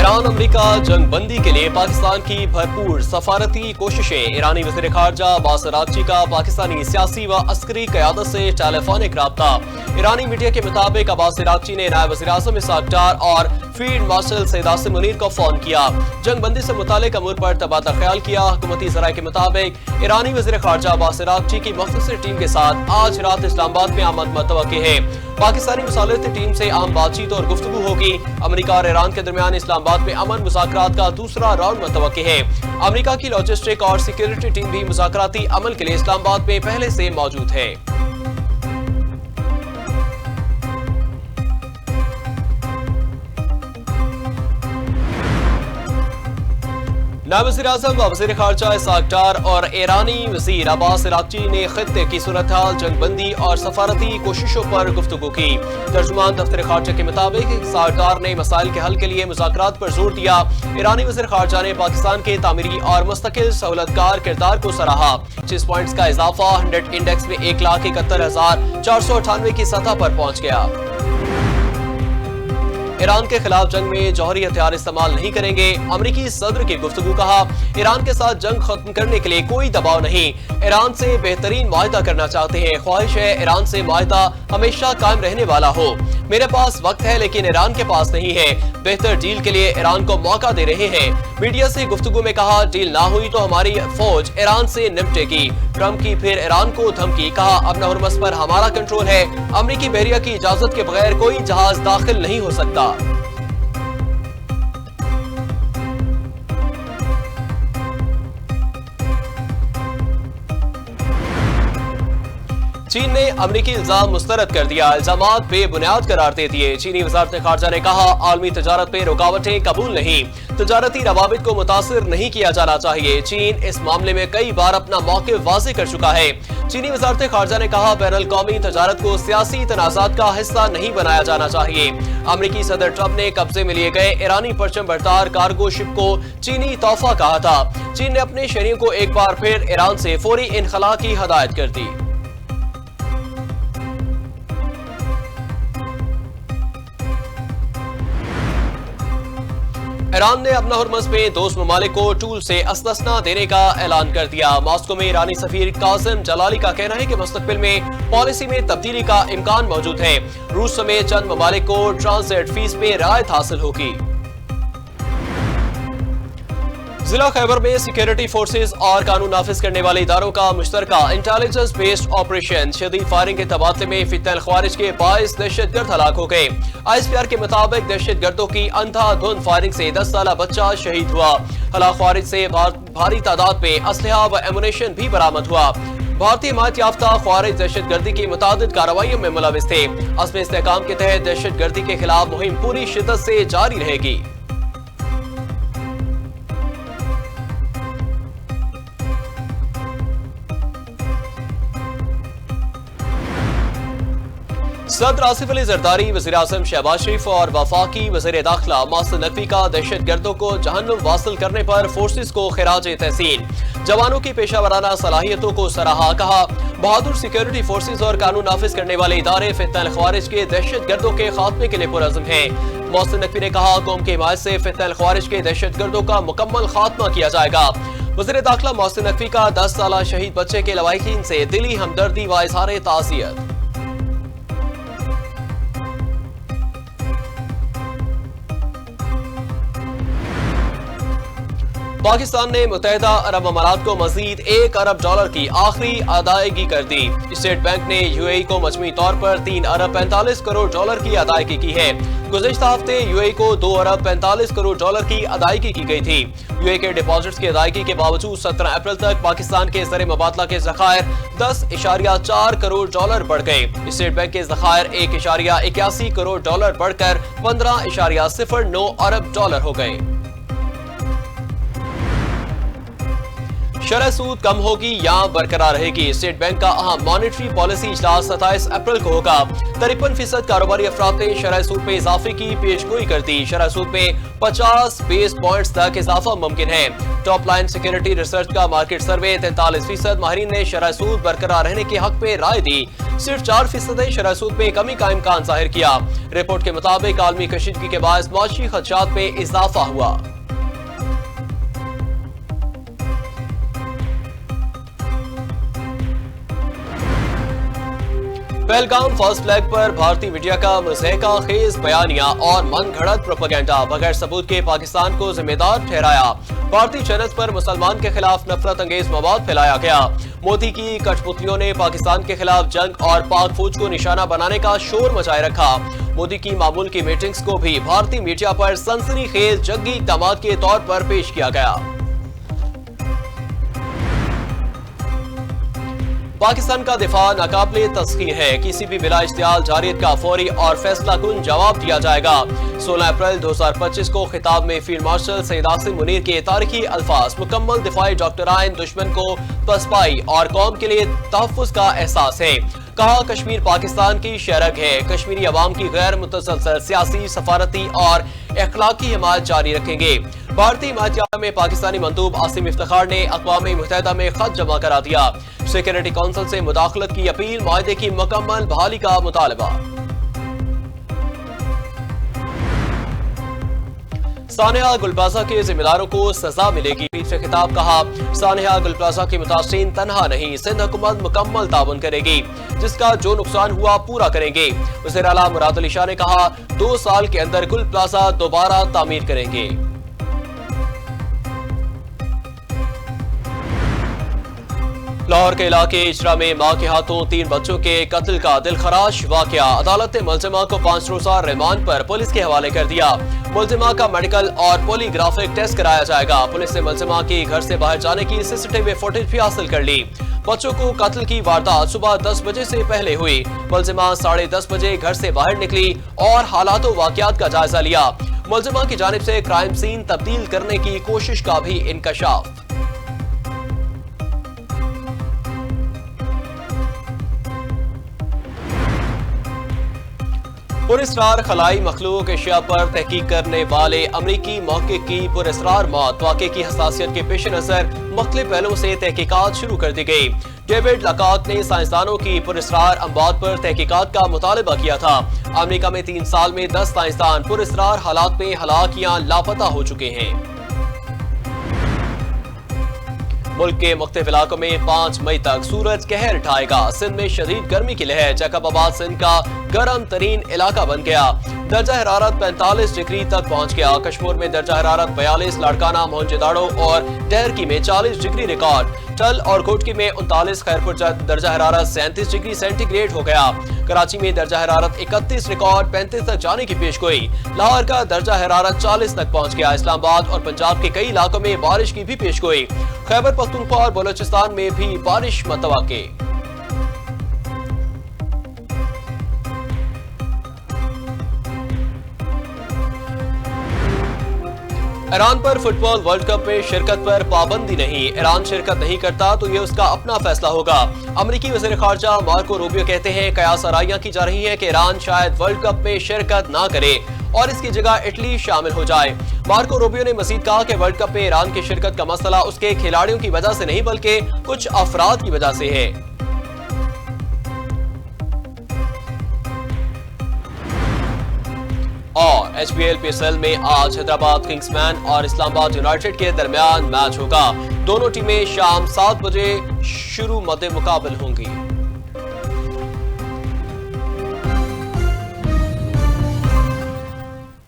Iran America जंग बंदी के लिए पाकिस्तान की भरपूर सफारती कोशिशें। ईरानी वज़ीर ख़ारजा अब्बास अराग़ची का पाकिस्तानी सियासी व अस्करी क़यादत से टेलीफोनिक राब्ता। ईरानी मीडिया के मुताबिक अब्बास अराग़ची ने नायब वज़ीर आज़म इसहाक़ डार और फील्ड मार्शल सैयद आसिम मुनीर को फोन किया, जंग बंदी से मुतालिक अमूर पर तबादला ख्याल किया। हुकूमती ज़राए के मुताबिक ईरानी वज़ीर ख़ारजा अब्बास अराग़ची की मुख्तसर टीम के साथ आज रात इस्लामाबाद में आमद मुतवक्किल है। पाकिस्तानी मुसालिहती टीम से आम बातचीत और गुफ्तगू होगी। अमेरिका और ईरान के दरमियान इस्लामाबाद में अमन मुज़ाकरात का दूसरा राउंड मुतवक्किल है। अमेरिका की लॉजिस्टिक और सिक्योरिटी टीम भी मुज़ाकराती अमल के लिए इस्लामाबाद में पहले से मौजूद है। नायब वज़ीर-ए-आज़म व वज़ीर ख़ारजा इसहाक़ डार और ईरानी वज़ीर अब्बास अराग़ची ने ख़ित्ते की सूरत-ए-हाल, जंगबंदी और सफारती कोशिशों पर गुफ्तगू की। तर्जुमान दफ्तर ख़ारजा के मुताबिक इसहाक़ डार ने मसाइल के हल के लिए मुज़ाकरात पर जोर दिया। ईरानी वज़ीर ख़ारजा ने पाकिस्तान के तामीरी और मुस्तकिल सहूलतकार किरदार को सराहा। 25 पॉइंट्स का इजाफा 100 इंडेक्स में 1,71,498 की सतह पर पहुँच गया। ईरान के खिलाफ जंग में जौहरी हथियार इस्तेमाल नहीं करेंगे। अमरीकी सदर की गुफ्तगू कहा, ईरान के साथ जंग खत्म करने के लिए कोई दबाव नहीं, ईरान से बेहतरीन माहिदा करना चाहते हैं। ख्वाहिश है ईरान से माहिदा हमेशा कायम रहने वाला हो। मेरे पास वक्त है लेकिन ईरान के पास नहीं है। बेहतर डील के लिए ईरान को मौका दे रहे हैं। मीडिया से गुफ्तगू में कहा, डील ना हुई तो हमारी फौज ईरान से निपटेगी। ट्रंप की फिर ईरान को धमकी, कहा अपना हुर्मस पर हमारा कंट्रोल है। अमरीकी बहरिया की इजाजत के बगैर कोई जहाज दाखिल नहीं हो सकता। चीन ने अमरीकी इल्जाम मुस्तरद कर दिया, इल्जामात बेबुनियाद करार दे दिए। चीनी वज़ारत ख़ारजा ने कहा, आलमी तजारत में रुकावटें कबूल नहीं, तजारती रवाबित को मुतासिर नहीं किया जाना चाहिए। चीन इस मामले में कई बार अपना मौक़िफ़ वाज़ेह कर चुका है। चीनी वज़ारत ख़ारजा ने कहा, बैनुल क़ौमी तजारत को सियासी तनाज़ात का हिस्सा नहीं बनाया जाना चाहिए। अमरीकी सदर ट्रंप ने कब्जे में लिए गए ईरानी परचम बरदार कार्गो शिप को चीनी तोहफा कहा था। चीन ने अपने शहरियों को एक बार फिर ईरान से फौरी इनखला की हदायत कर दी। ईरान ने अपना हुर्मस में दोस्त ममालिक को टूल से अस्तना देने का ऐलान कर दिया। मॉस्को में ईरानी सफीर कासिम जलाली का कहना है कि मुस्तकबिल में पॉलिसी में तब्दीली का इम्कान मौजूद है। रूस समेत चंद ममालिक को ट्रांजिट फीस में राहत हासिल होगी। जिला खैबर में सिक्योरिटी फोर्सेज और कानून नाफिज करने वाले इदारों का मुश्तरका इंटेलिजेंस बेस्ड ऑपरेशन। शदीद फायरिंग के तबादले में फितनल ख्वारिज के 22 दहशतगर्द हलाक हो गए। ISPR के मुताबिक दहशतगर्दों की अंधाधुंध फायरिंग से 10 साला बच्चा शहीद हुआ। हलाक ख्वारिज से भारी तादाद में असलहा व एमुनेशन भी बरामद हुआ। भारतीय हिमायत याफ्ता ख्वारिज दहशतगर्दी की मुतादिद कार्रवाइयों में मुलविस थे। अज़्म इस्तेहकाम के तहत दहशतगर्दी के खिलाफ मुहिम पूरी शिद्दत से जारी रहेगी। सदर आसिफ अली जरदारी, वज़ीर आज़म शहबाज शरीफ और वफाकी वज़ीर दाखिला मोहसिन नकवी का दहशतगर्दों को जहन्नुम वासिल करने पर फोर्सेस को खिराज तहसीन। जवानों की पेशा वराना सलाहियतों को सराहा, कहा बहादुर सिक्योरिटी फोर्सेस और कानून नाफिज करने वाले इदारे फितनल ख्वारिज के दहशतगर्दों के खात्मे के लिए पुरअज़्म हैं। मोहसिन नकवी ने कहा, कौम की हिमायत से फितनल ख्वारिज के दहशतगर्दों का मुकम्मल खात्मा किया जाएगा। वज़ीर दाखिला मोहसिन नकवी का 10 साला शहीद बच्चे के लवाहिकीन से दिली हमदर्दी व इज़हार ताज़ियत। पाकिस्तान ने मुत्तहिदा अरब अमारात को मजीद $1 अरब की आखिरी अदायगी कर दी। स्टेट बैंक ने UAE को मजमूई तौर पर $3 अरब 45 करोड़ की अदायगी की है। गुज़िश्ता हफ्ते UAE को $2 अरब 45 करोड़ की अदायगी की गई थी। UAE के डिपॉजिट्स की अदायगी के बावजूद 17 अप्रैल तक पाकिस्तान के ज़र मुबादला के ज़खायर $10.4 करोड़ बढ़ गए। स्टेट बैंक के ज़खायर $1.81 करोड़ बढ़कर $15.09 अरब हो गए। शरह सूद कम होगी या बरकरार रहेगी? स्टेट बैंक का अहम मॉनेटरी पॉलिसी इजलास 27 अप्रैल को होगा। 53% कारोबारी अफराद ने शरह सूद में इजाफे की पेशगोई कर दी। शरह सूद में 50 बेस पॉइंट्स तक इजाफा मुमकिन है। टॉप लाइन सिक्योरिटी रिसर्च का मार्केट सर्वे 43% माहिरीन ने शरह सूद बरकरार रहने के हक में राय दी। सिर्फ 4% ने शरह सूद में कमी का इम्कान जाहिर किया। रिपोर्ट के मुताबिक आलमी कशीदगी के बायस माशी खदशात में इजाफा हुआ। पहलगाम फर्स्ट फ्लैग पर भारतीय मीडिया का मुज़हका खेज बयानिया और मन घड़त प्रोपेगेंडा बगैर सबूत के पाकिस्तान को जिम्मेदार ठहराया। भारतीय चैनल पर मुसलमान के खिलाफ नफरत अंगेज मवाद फैलाया गया। मोदी की कठपुतलियों ने पाकिस्तान के खिलाफ जंग और पाक फौज को निशाना बनाने का शोर मचाए रखा। मोदी की मामूल की मीटिंग्स को भी भारतीय मीडिया पर सनसनीखेज जंगी इक़दाम के तौर पर पेश किया गया। पाकिस्तान का दिफा नाकाबिले तस्खीर है। किसी भी बिला इश्तियाल जारियत का फौरी और फैसला कुन जवाब दिया जाएगा। 16 अप्रैल 2025 को खिताब में फील्ड मार्शल सैयद आसिम मुनीर के तारीखी अल्फाज मुकम्मल दिफाई डॉक्टराइन दुश्मन को पसपाई और कौम के लिए तहफ़्फ़ुज़ का एहसास है। कहा कश्मीर पाकिस्तान की शरग है। कश्मीरी अवाम की गैर मुतसलसल सियासी, सफारती और अखलाकी हिमायत जारी रखेंगे। भारतीय हिमायतिया में पाकिस्तानी मंदूब आसिम इफ्तिखार ने अक़वाम मुत्तहिदा में खत जमा करा दिया। सिक्योरिटी काउंसिल से मुदाखलत की अपील, मुआहदे की मुकम्मल बहाली का मुतालबा। सानिया गुलप्लाजा के जिम्मेदारों को सजा मिलेगी। से खिताब कहा सानिया गुलप्लाजा के मुतासिरीन तनहा नहीं, सिंध हुकूमत मुकम्मल ताउन करेगी। जिसका जो नुकसान हुआ पूरा करेंगे। वज़ीर आला मुराद अली शाह ने कहा 2 साल के अंदर गुलप्लाजा दोबारा तामीर करेंगे। लाहौर के इलाके इजरा में मां के हाथों 3 बच्चों के कत्ल का दिलखराश वाकया। अदालत ने मुलजिमा को 5 रोजा रिमांड पर पुलिस के हवाले कर दिया। मुलजिमा का मेडिकल और पॉलीग्राफिक टेस्ट कराया जाएगा। पुलिस ने मुलजिमा की घर से बाहर जाने की सीसीटीवी फुटेज भी हासिल कर ली। बच्चों को कत्ल की वारदात सुबह 10 बजे से पहले हुई। मुलजिमा 10:30 बजे घर से बाहर निकली और हालातों वाकयात का जायजा लिया। मुलजिमा की जानिब से क्राइम सीन तब्दील करने की कोशिश का भी इंकशाफ। पुरस्रार खलाई मखलूक एशिया पर तहकीक करने वाले अमरीकी महक़क़ की पुरस्रार मौत वाक़े की हसासियत के पेश नज़र मुख्तलिफ पहलुओं से तहकीकात शुरू कर दी गई। डेविड लकाक ने साइंसदानों की पुरस्रार अमवात पर तहकीकात का मुतालबा किया था। अमरीका में 3 साल में 10 साइंसदान पुरस्रार हालात में हलाक या लापता हो चुके हैं। मुल्क के मुख्तलिफ इलाकों में 5 मई तक सूरज कहर ढाएगा। सिंध में शदीद गर्मी की लहर। जैकबाबाद सिंध का गर्म तरीन इलाका बन गया। दर्जा हरारत 45 डिग्री तक पहुंच गया। कश्मीर में दर्जा हरारत 42, लाड़काना, मोहनजोदड़ो और डहरकी में 40 डिग्री रिकॉर्ड। टल और घोटकी में 39, खैरपुर दर्जा हरारत 37 डिग्री सेंटीग्रेड हो गया। कराची में दर्जा हरारत 31 रिकॉर्ड 35 तक जाने की पेशगोई। लाहौर का दर्जा हरारत 40 तक पहुंच गया। इस्लामाबाद और पंजाब के कई इलाकों में बारिश की भी पेशगोई। खैबर पख्तूनख्वा और बलोचिस्तान में भी बारिश मुतवक्के। ईरान पर फुटबॉल वर्ल्ड कप में शिरकत पर पाबंदी नहीं। ईरान शिरकत नहीं करता तो ये उसका अपना फैसला होगा। अमरीकी वज़ीर ख़ारजा मार्को रूबियो कहते हैं कयास आराइयां की जा रही हैं कि ईरान शायद वर्ल्ड कप में शिरकत ना करे और इसकी जगह इटली शामिल हो जाए। मार्को रूबियो ने मजीद कहा कि वर्ल्ड कप में ईरान की शिरकत का मसला उसके खिलाड़ियों की वजह से नहीं बल्कि कुछ अफराद की वजह से है। और HBL PSL में आज हैदराबाद किंग्समैन और इस्लामाबाद यूनाइटेड के दरमियान मैच होगा। दोनों टीमें शाम 7 बजे शुरू मद्दे मुकाबल होंगी।